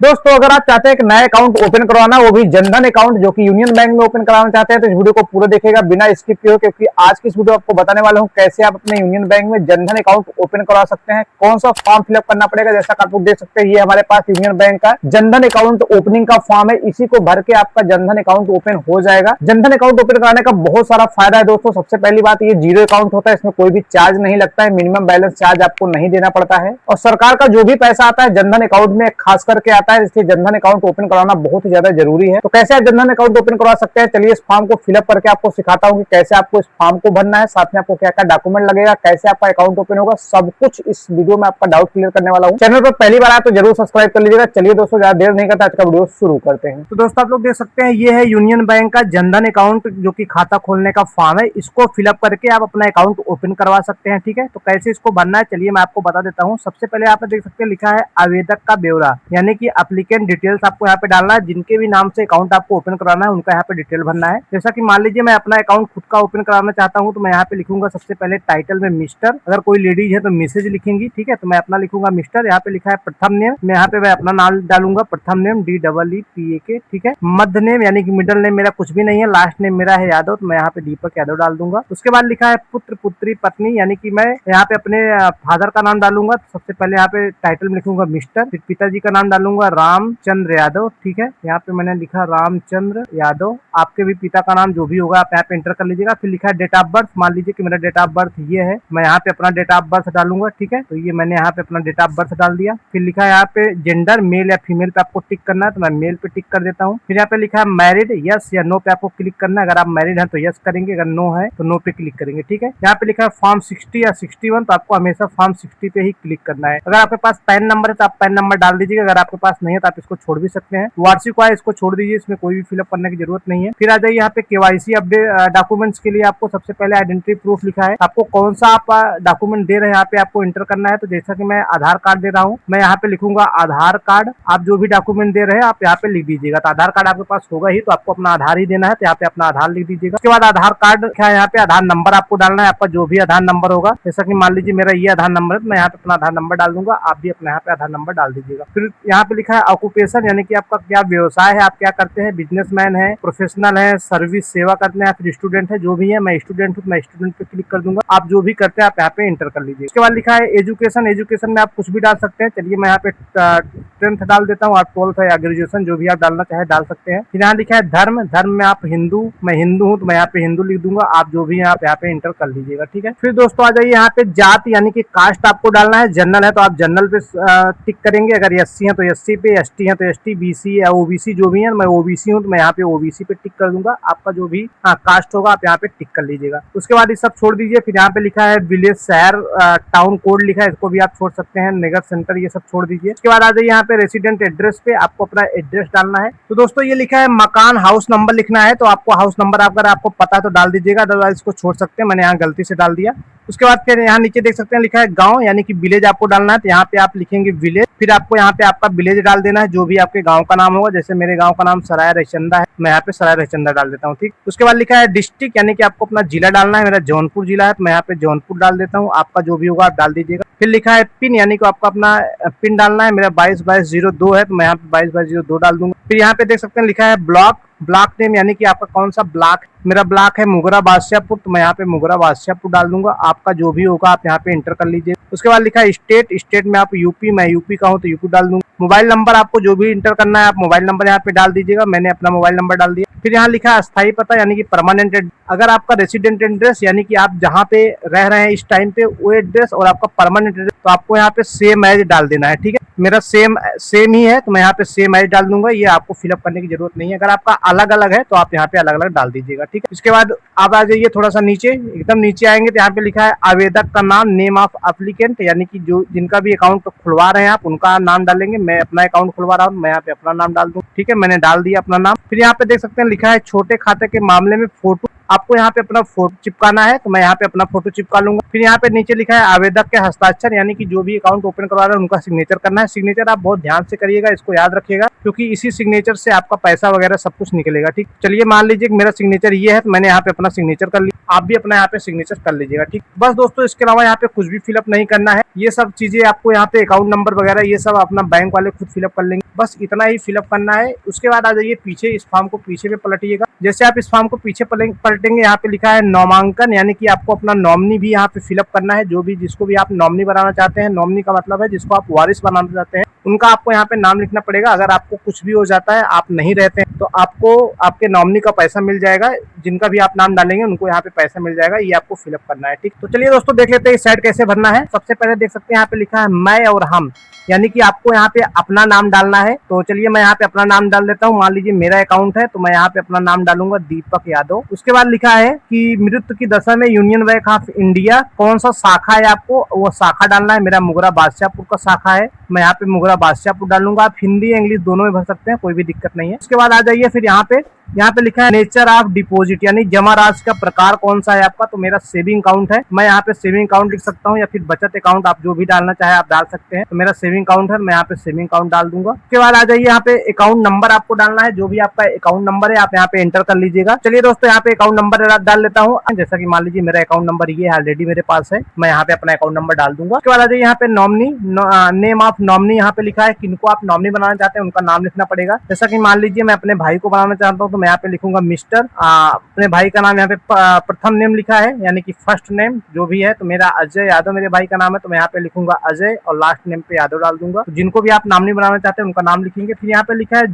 दोस्तों अगर आप चाहते हैं कि नया अकाउंट ओपन करवाना, वो भी जनधन अकाउंट जो कि यूनियन बैंक में ओपन कराना चाहते हैं, तो इस वीडियो को पूरा देखिएगा बिना स्किप किए, क्योंकि आज की इस वीडियो आपको बताने वाला हूं कैसे आप अपने यूनियन बैंक में जनधन अकाउंट ओपन करवा सकते हैं, कौन सा फॉर्म फिलअप करना पड़ेगा। जैसा कि आप लोग देख सकते हैं, ये हमारे पास यूनियन बैंक का जनधन अकाउंट ओपनिंग का फॉर्म है। इसी को भर के आपका जनधन अकाउंट ओपन हो जाएगा। जनधन अकाउंट ओपन कराने का बहुत सारा फायदा है दोस्तों। सबसे पहली बात, ये जीरो अकाउंट होता है, इसमें कोई भी चार्ज नहीं लगता है, मिनिमम बैलेंस चार्ज आपको नहीं देना पड़ता है, और सरकार का जो भी पैसा आता है जनधन अकाउंट में खास करके आता है, इसलिए जनधन अकाउंट ओपन कराना बहुत ही ज्यादा जरूरी है। तो कैसे आप जनधन अकाउंट ओपन करवा सकते हैं, चलिए इस फॉर्म को फिलअप करके आपको सिखाता हूं कि कैसे आपको इस फॉर्म को भरना है, साथ में आपको क्या क्या डॉक्यूमेंट लगेगा, कैसे आपका अकाउंट ओपन होगा, सब कुछ इस वीडियो में आपका डाउट क्लियर करने वाला हूं। चैनल पर पहली बार आए तो जरूर सब्सक्राइब कर लीजिएगा। चलिए दोस्तों ज्यादा देर नहीं करता, आज का वीडियो शुरू करते हैं। तो दोस्तों आप लोग देख सकते हैं, ये है यूनियन बैंक का जनधन अकाउंट जो कि खाता खोलने का फॉर्म है। इसको फिलअप करके आप अपना अकाउंट ओपन करवा सकते हैं। ठीक है, तो कैसे इसको भरना है चलिए मैं आपको बता देता हूँ। सबसे पहले आप देख सकते हैं लिखा है आवेदक का ब्यौरा, यानी कि एप्लीकेंट डिटेल्स आपको यहाँ पे डालना है। जिनके भी नाम से अकाउंट आपको ओपन कराना है उनका यहाँ पे डिटेल भरना है। जैसा कि मान लीजिए मैं अपना अकाउंट खुद का ओपन कराना चाहता हूँ, तो मैं यहाँ पे लिखूंगा सबसे पहले टाइटल में मिस्टर, अगर कोई लेडीज है तो मिसेज लिखेंगी। ठीक है, तो मैं अपना लिखूंगा मिस्टर। यहाँ पे लिखा है प्रथम नेम, मैं यहाँ पे मैं अपना नाम डालूंगा प्रथम नेम DEEPAK। ठीक है, मध्य नेम यानी कि मिडिल नेम मेरा कुछ भी नहीं है, लास्ट नेम मेरा है यादव, तो मैं यहाँ पे दीपक यादव डाल दूंगा। उसके बाद लिखा है पुत्र पुत्री पत्नी, यानी कि मैं यहाँ पे अपने फादर का नाम डालूंगा। तो सबसे पहले यहाँ पे टाइटल में लिखूंगा मिस्टर, फिर पिताजी का नाम डालूंगा रामचंद्र यादव। ठीक है, यहाँ पे मैंने लिखा रामचंद्र यादव। आपके भी पिता का नाम जो भी होगा आप यहाँ पे एंटर कर लीजिएगा। फिर लिखा है डेट ऑफ बर्थ, मान लीजिए कि मेरा डेट ऑफ बर्थ ये है, मैं यहाँ पे अपना डेट ऑफ बर्थ डालूंगा। ठीक है, तो ये मैंने यहाँ पे अपना डेट ऑफ बर्थ डाल दिया। फिर लिखा है यहाँ पे जेंडर, मेल या फीमेल पे आपको टिक करना है, तो मैं मेल पे टिक कर देता हूँ। फिर यहाँ पे लिखा है मैरिड, यस या नो पे आपको क्लिक करना है। अगर आप मैरिड हैं तो यस करेंगे, अगर नो है तो नो पे क्लिक करेंगे। ठीक है, यहाँ पे लिखा है फॉर्म 60 या 61, तो आपको हमेशा फॉर्म 60 पे ही क्लिक करना है। अगर आपके पास पैन नंबर है तो आप पैन नंबर डाल दीजिएगा, अगर आपके पास नहीं है तो आप इसको छोड़ भी सकते हैं। वार्षिक आय इसको छोड़ दीजिए, इसमें कोई भी फिलअप करने की जरूरत नहीं है। फिर आ जाइए यहाँ पे केवाईसी अपडेट डॉक्यूमेंट्स के लिए आपको सबसे पहले आइडेंटिटी प्रूफ लिखा है, आपको कौन सा आप डॉक्यूमेंट दे रहे हैं यहाँ पे आपको इंटर करना है। तो जैसा कि मैं आधार कार्ड दे रहा हूँ, मैं यहाँ पे लिखूंगा आधार कार्ड। आप जो भी डॉक्यूमेंट दे रहे हैं आप यहाँ पे लिख दीजिएगा। तो आधार कार्ड आपके पास होगा ही, तो आपको अपना आधार ही देना है, तो यहाँ पे अपना आधार लिख दीजिएगा। उसके बाद आधार कार्ड क्या है, यहाँ पे आधार नंबर आपको डालना है, आपका जो भी आधार नंबर होगा। जैसा कि मान लीजिए मेरा ये आधार नंबर है, तो मैं यहाँ पे अपना आधार नंबर डाल दूंगा, आप भी अपना यहाँ पे आधार नंबर डाल दीजिएगा। फिर यहाँ पे लिखा है ऑक्यूपेशन, यानी कि आपका क्या व्यवसाय है, आप क्या करते हैं, बिजनेसमैन है, प्रोफेशनल है, सर्विस सेवा करते हैं, फिर स्टूडेंट है, जो भी है। मैं स्टूडेंट हूँ, मैं स्टूडेंट पे क्लिक कर दूंगा। आप जो भी करते हैं आप यहाँ पे एंटर कर लीजिए। उसके बाद लिखा है एजुकेशन, एजुकेशन में आप कुछ भी डाल सकते हैं। चलिए मैं यहाँ पे 10th डाल देता हूँ, आप 12th या ग्रेजुएशन जो भी आप डालना चाहे डाल सकते हैं। फिर यहाँ लिखा है धर्म, धर्म में आप हिंदू, मैं हिंदू हूँ तो मैं यहाँ पे हिंदू लिख दूंगा, आप जो भी है आप यहाँ पे एंटर कर लीजिएगा। ठीक है, फिर दोस्तों आ जाइए यहाँ पे जाति यानी कि कास्ट आपको डालना है। जनरल है तो आप जनरल पे टिक करेंगे, अगर SC है तो SC पे, ST है तो ST, BC या OBC जो भी है, मैं OBC हूँ तो मैं यहाँ पे OBC पे टिक कर दूंगा। आपका जो भी कास्ट होगा आप यहाँ पे टिक कर लीजिएगा। उसके बाद ये सब छोड़ दीजिए। फिर यहाँ पे लिखा है विलेज, शहर, टाउन कोड लिखा है, इसको भी आप छोड़ सकते हैं। नगर सेंटर ये सब छोड़ दीजिए। उसके बाद आ जाइए यहाँ पे रेसिडेंट एड्रेस पे, आपको अपना एड्रेस डालना है। तो दोस्तों ये लिखा है मकान, हाउस नंबर लिखना है, तो आपको हाउस नंबर अगर आपको पता है तो डाल दीजिएगा, अदरवाइज इसको छोड़ सकते हैं, मैंने यहाँ गलती से डाल दिया। उसके बाद फिर यहाँ नीचे देख सकते हैं लिखा है गांव, यानी कि विलेज आपको डालना है, तो यहाँ पे आप लिखेंगे विलेज। फिर आपको यहाँ पे आपका विलेज डाल देना है, जो भी आपके गांव का नाम होगा। जैसे मेरे गांव का नाम सराय रैचंदा है, मैं यहाँ पे सराय रैचंदा डाल देता हूँ। ठीक, उसके बाद लिखा है डिस्ट्रिक्ट, यानी कि आपको अपना जिला डालना है। मेरा जौनपुर जिला है तो मैं यहाँ पे जौनपुर डाल देता हूँ, आपका जो भी होगा आप डाल दीजिएगा। फिर लिखा है पिन, यानी कि आपको अपना पिन डालना है। मेरा 222202 है तो मैं यहाँ पे 222202 डाल दूंगा। फिर यहाँ पे देख सकते हैं लिखा है ब्लॉक, ब्लॉक नेम यानी कि आपका कौन सा ब्लॉक, मेरा ब्लॉक है मुगरा बादशाहपुर, तो मैं यहाँ पे मुगरा बादशाहपुर डाल दूंगा। आपका जो भी होगा आप यहाँ पे एंटर कर लीजिए। उसके बाद लिखा है स्टेट, स्टेट में आप यूपी, मैं यूपी का हूँ तो यूपी डाल दूंगा। मोबाइल नंबर आपको जो भी इंटर करना है आप मोबाइल नंबर यहाँ पे डाल दीजिएगा, मैंने अपना मोबाइल नंबर डाल दिया। फिर यहाँ लिखा है अस्थायी पता, यानी कि परमानेंट। अगर आपका रेसिडेंट एड्रेस यानी कि आप जहाँ पे रह रहे हैं इस टाइम पे वो एड्रेस और आपका परमानेंट एड्रेस, तो आपको यहाँ पे सेम एज डाल देना है। ठीक है, मेरा सेम ही है तो मैं यहाँ पे सेम एज डाल दूंगा, ये आपको फिलअप करने की जरूरत नहीं है। अगर आपका अलग अलग है तो आप यहाँ पे अलग अलग डाल दीजिएगा। ठीक है, इसके बाद आप आ जाइए थोड़ा सा नीचे, एकदम नीचे आएंगे तो यहाँ पे लिखा है आवेदक का नाम, नेम ऑफ एप्लीकेंट, यानी कि जो जिनका भी अकाउंट खुलवा रहे हैं आप उनका नाम डालेंगे। मैं अपना अकाउंट खुलवा रहा हूँ, मैं यहाँ पे अपना नाम डाल दूँ। ठीक है, मैंने डाल दिया अपना नाम। फिर यहाँ पे देख सकते हैं लिखा है छोटे खाते के मामले में फोटो आपको यहाँ पे अपना फोटो चिपकाना है, तो मैं यहाँ पे अपना फोटो चिपका लूंगा। फिर यहाँ पे नीचे लिखा है आवेदक के हस्ताक्षर, यानी कि जो भी अकाउंट ओपन करवा रहे हैं उनका सिग्नेचर करना है। सिग्नेचर आप बहुत ध्यान से करिएगा, इसको याद रखिएगा, क्योंकि इसी सिग्नेचर से आपका पैसा वगैरह सब कुछ निकलेगा। ठीक, चलिए मान लीजिए कि मेरा सिग्नेचर ये है, तो मैंने यहाँ पे अपना सिग्नेचर कर लिया, आप भी अपना यहाँ पे सिग्नेचर कर लीजिएगा। ठीक, बस दोस्तों, इसके अलावा यहाँ पे कुछ भी फिलअप नहीं करना है। ये सब चीजें आपको यहाँ पे अकाउंट नंबर वगैरह ये सब अपना बैंक वाले खुद फिलअप कर लेंगे, बस इतना ही फिलअप करना है। उसके बाद आ जाइए पीछे, इस फॉर्म को पीछे पे पलटिएगा। जैसे आप इस फॉर्म को पीछे पलटेंगे, यहाँ पे लिखा है नामांकन, यानी कि आपको अपना नॉमिनी भी यहाँ पे फिलअप करना है। जो भी जिसको भी आप नॉमिनी बनाना चाहते हैं, नॉमिनी का मतलब है जिसको आप वारिस बनाना चाहते हैं, उनका आपको यहाँ पे नाम लिखना पड़ेगा। अगर आपको कुछ भी हो जाता है, आप नहीं रहते हैं, तो आपको आपके नॉमिनी का पैसा मिल जाएगा। जिनका भी आप नाम डालेंगे उनको यहाँ पे पैसा मिल जाएगा, ये आपको फिलअप करना है। ठीक, तो चलिए दोस्तों देख लेते हैं इस साइड कैसे भरना है। सबसे पहले देख सकते हैं यहाँ पे लिखा है मैं और हम, यानी कि आपको यहाँ पे अपना नाम डालना है। तो चलिए मैं यहाँ पे अपना नाम डाल देता हूँ। मान लीजिए मेरा अकाउंट है, तो मैं यहाँ पे अपना नाम डालूंगा दीपक यादव। उसके बाद लिखा है कि मृत्यु की दशा में यूनियन बैंक ऑफ इंडिया कौन सा शाखा है, आपको वो शाखा डालना है। मेरा मुगरा बादशाहपुर का शाखा है, मैं यहाँ पे मुगरा बादशाहपुर डालूंगा। आप हिंदी इंग्लिश दोनों में भर सकते हैं, कोई भी दिक्कत नहीं है। उसके बाद आ जाइए फिर यहाँ पे लिखा है नेचर ऑफ डिपॉजिट, यानी जमा राशि का प्रकार कौन सा है आपका। तो मेरा सेविंग अकाउंट है, मैं यहाँ पे सेविंग अकाउंट लिख सकता हूँ, या फिर बचत अकाउंट, आप जो भी डालना चाहे आप डाल सकते हैं। तो मेरा सेविंग अकाउंट है, मैं यहाँ पे सेविंग अकाउंट डाल दूंगा। उसके बाद आ जाइए यहाँ पे अकाउंट नंबर आपको डालना है, जो भी आपका अकाउंट नंबर है आप यहाँ पे एंटर कर लीजिएगा। चलिए दोस्तों यहाँ पे अकाउंट नंबर डाल लेता हूँ। जैसा कि मान लीजिए मेरा अकाउंट नंबर ये ऑलरेडी मेरे पास है, मैं यहाँ पे अपना अकाउंट नंबर डाल दूंगा। उसके बाद आ जाइए यहाँ पे नॉमिनी, नेम ऑफ नॉमिनी यहाँ पे लिखा है, किनको आप नॉमिनी बनाना चाहते हैं उनका नाम लिखना पड़ेगा। जैसा कि मान लीजिए मैं अपने भाई को बनाना चाहता हूँ, तो मैं यहाँ पे लिखूंगा मिस्टर। अपने भाई का नाम यहाँ पे प्रथम नेम लिखा है, यानी कि फर्स्ट नेम जो भी है। तो मेरा अजय यादव मेरे भाई का नाम है, तो मैं यहाँ पे लिखूंगा अजय और लास्ट नेम पे यादव डाल दूंगा। तो जिनको भी आप नॉमिनी बनाना चाहते हैं उनका नाम लिखेंगे। फिर यहाँ पे लिखा है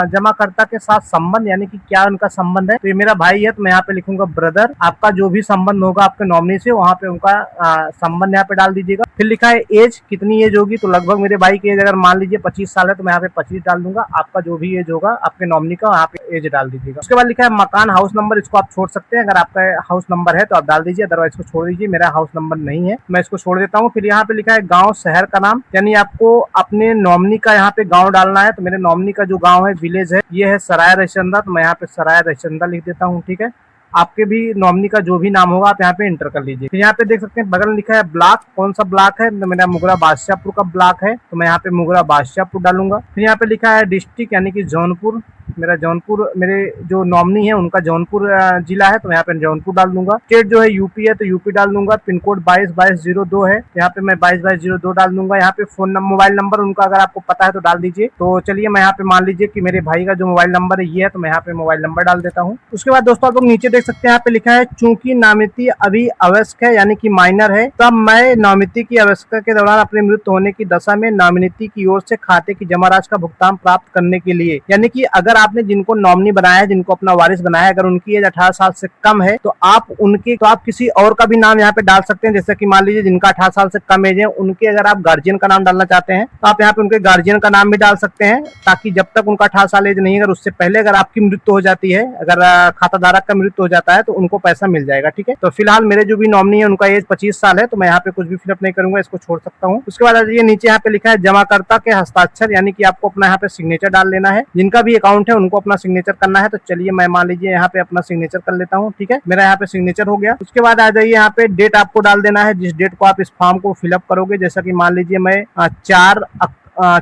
जमाकर्ता के साथ संबंध, यानी कि क्या उनका संबंध है। तो ये मेरा भाई है, तो मैं यहाँ पे लिखूंगा ब्रदर। आपका जो भी संबंध होगा आपके नॉमिनी से, वहाँ पे उनका संबंध यहाँ पे डाल दीजिएगा। फिर लिखा है एज, कितनी एज होगी। तो लगभग मेरे भाई की एज अगर मान लीजिए 25 साल है, तो मैं यहाँ पे 25 डाल दूंगा। आपका जो भी एज होगा आपके नॉमिनी का, वहाँ पे एज डाल दीजिएगा। उसके बाद लिखा है मकान हाउस नंबर, इसको आप छोड़ सकते हैं। अगर आपका हाउस नंबर है तो आप डाल दीजिए, अदरवाइज इसको छोड़ दीजिए। मेरा हाउस नंबर नहीं है, मैं इसको छोड़ देता हूँ। फिर यहाँ पे लिखा है गांव शहर का नाम, यानी आपको अपने नॉमिनी का यहाँ पे गांव डालना है। तो मेरे नॉमिनी का जो गांव है, विलेज है, ये है सराय रविचंदा। तो मैं यहाँ पे सराय रविचंदा लिख देता हूँ। ठीक है, आपके भी नॉमिनी का जो भी नाम होगा आप यहाँ पे एंटर कर लीजिए। फिर यहाँ पे देख सकते हैं बगल में लिखा है ब्लॉक, कौन सा ब्लॉक है। तो मेरा मुगरा बादशाहपुर का ब्लॉक है, तो मैं यहाँ पे मुगरा बादशाहपुर डालूंगा। फिर यहाँ पे लिखा है डिस्ट्रिक्ट, यानी कि जौनपुर। मेरा जौनपुर, मेरे जो नॉमिनी है उनका जौनपुर जिला है, तो मैं यहाँ पे जौनपुर डाल दूंगा। स्टेट जो है यूपी है, तो यूपी डाल दूंगा। पिन कोड 222202 है, यहाँ पे मैं 222202 डाल दूंगा। यहाँ पे फोन नंबर, मोबाइल नंबर उनका अगर आपको पता है तो डाल दीजिए। तो चलिए मैं यहाँ पे मान लीजिए कि मेरे भाई का जो मोबाइल नंबर है ये है, तो मैं यहाँ पे मोबाइल नंबर डाल देता हूँ। उसके बाद दोस्तों आप लोग नीचे देख सकते हैं, यहाँ पे लिखा है चूंकि नामिती अभी आवश्यक है, यानी कि माइनर है, तब मैं नामिती की आवश्यकता के दौरान अपनी मृत्यु होने की दशा में नामिती की ओर से खाते की जमा राशि का भुगतान प्राप्त करने के लिए, यानी कि अगर आपने जिनको नॉमिनी बनाया है, जिनको अपना वारिस बनाया है, अगर उनकी एज 18 साल से कम है, तो आप किसी और का भी नाम यहाँ पे डाल सकते हैं। जैसे कि मान लीजिए जिनका 18 साल से कम एज है, उनके अगर आप गार्जियन का नाम डालना चाहते हैं, तो आप यहाँ पे उनके गार्जियन का नाम भी डाल सकते हैं, ताकि जब तक उनका 18 साल एज नहीं, अगर उससे पहले अगर आपकी मृत्यु हो जाती है, अगर खाता धारक का मृत्यु हो जाता है, तो उनको पैसा मिल जाएगा। ठीक है, तो फिलहाल मेरे जो भी नॉमिनी है उनका एज 25 साल है, तो मैं यहाँ पे कुछ भी फिलअप नहीं करूंगा, इसको छोड़ सकता हूँ। उसके बाद ये नीचे यहाँ पे लिखा है जमाकर्ता के हस्ताक्षर, यानी कि आपको अपना यहाँ पे सिग्नेचर डाल लेना है। जिनका भी अकाउंट है उनको अपना सिग्नेचर करना है। तो चलिए मैं मान लीजिए यहाँ पे अपना सिग्नेचर कर लेता हूँ। ठीक है, मेरा यहाँ पे सिग्नेचर हो गया। उसके बाद आ जाइए यहाँ पे डेट आपको डाल देना है, जिस डेट को आप इस फॉर्म को फिलअप करोगे। जैसा कि मान लीजिए मैं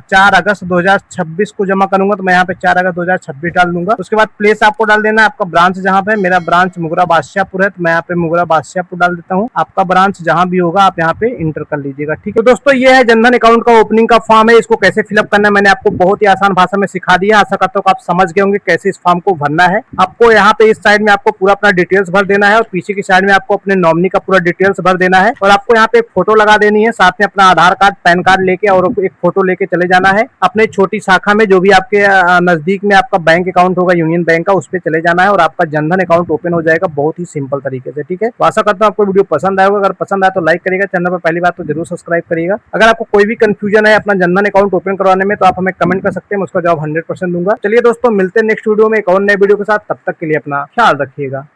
4 अगस्त 2026 को जमा करूंगा, तो मैं यहाँ पे 4 अगस्त 2026 डाल दूंगा। उसके बाद प्लेस आपको डाल देना है, आपका ब्रांच जहाँ पे, मेरा ब्रांच मुगरा बादशाहपुर है, तो मैं यहाँ पे मुगरा बादशाहपुर डाल देता हूँ। आपका ब्रांच जहाँ भी होगा आप यहाँ पे इंटर कर लीजिएगा। ठीक है, तो दोस्तों ये है जनधन अकाउंट का ओपनिंग का फॉर्म है। इसको कैसे फिलअप करना है मैंने आपको बहुत ही आसान भाषा में सिखा दिया। आशा करता हूँ आप समझ गए होंगे कैसे इस फॉर्म को भरना है। आपको यहाँ पे इस साइड में आपको पूरा अपना डिटेल्स भर देना है, और पीछे की साइड में आपको अपने नॉमिनी का पूरा डिटेल्स भर देना है। और आपको यहाँ पे एक फोटो लगा देनी है, साथ में अपना आधार कार्ड, पैन कार्ड लेके और एक फोटो लेके चले जाना है। अपने छोटी शाखा में, जो भी आपके नजदीक में आपका बैंक अकाउंट होगा यूनियन बैंक का, उस पे चले जाना है और आपका जनधन अकाउंट ओपन हो जाएगा बहुत ही सिंपल तरीके से। ठीक है, तो आशा करता हूँ आपको वीडियो पसंद आएगा। अगर पसंद आए तो लाइक करिएगा, चैनल पर पहली बात तो जरूर सब्सक्राइब करिएगा। अगर आपको कोई भी कंफ्यूजन है अपना जनधन अकाउंट ओपन करवाने में, तो आप हमें कमेंट कर सकते हैं, मैं उसका जवाब 100% दूंगा। चलिए दोस्तों मिलते हैं नेक्स्ट वीडियो में एक और नए वीडियो के साथ, तब तक के लिए अपना ख्याल रखिएगा।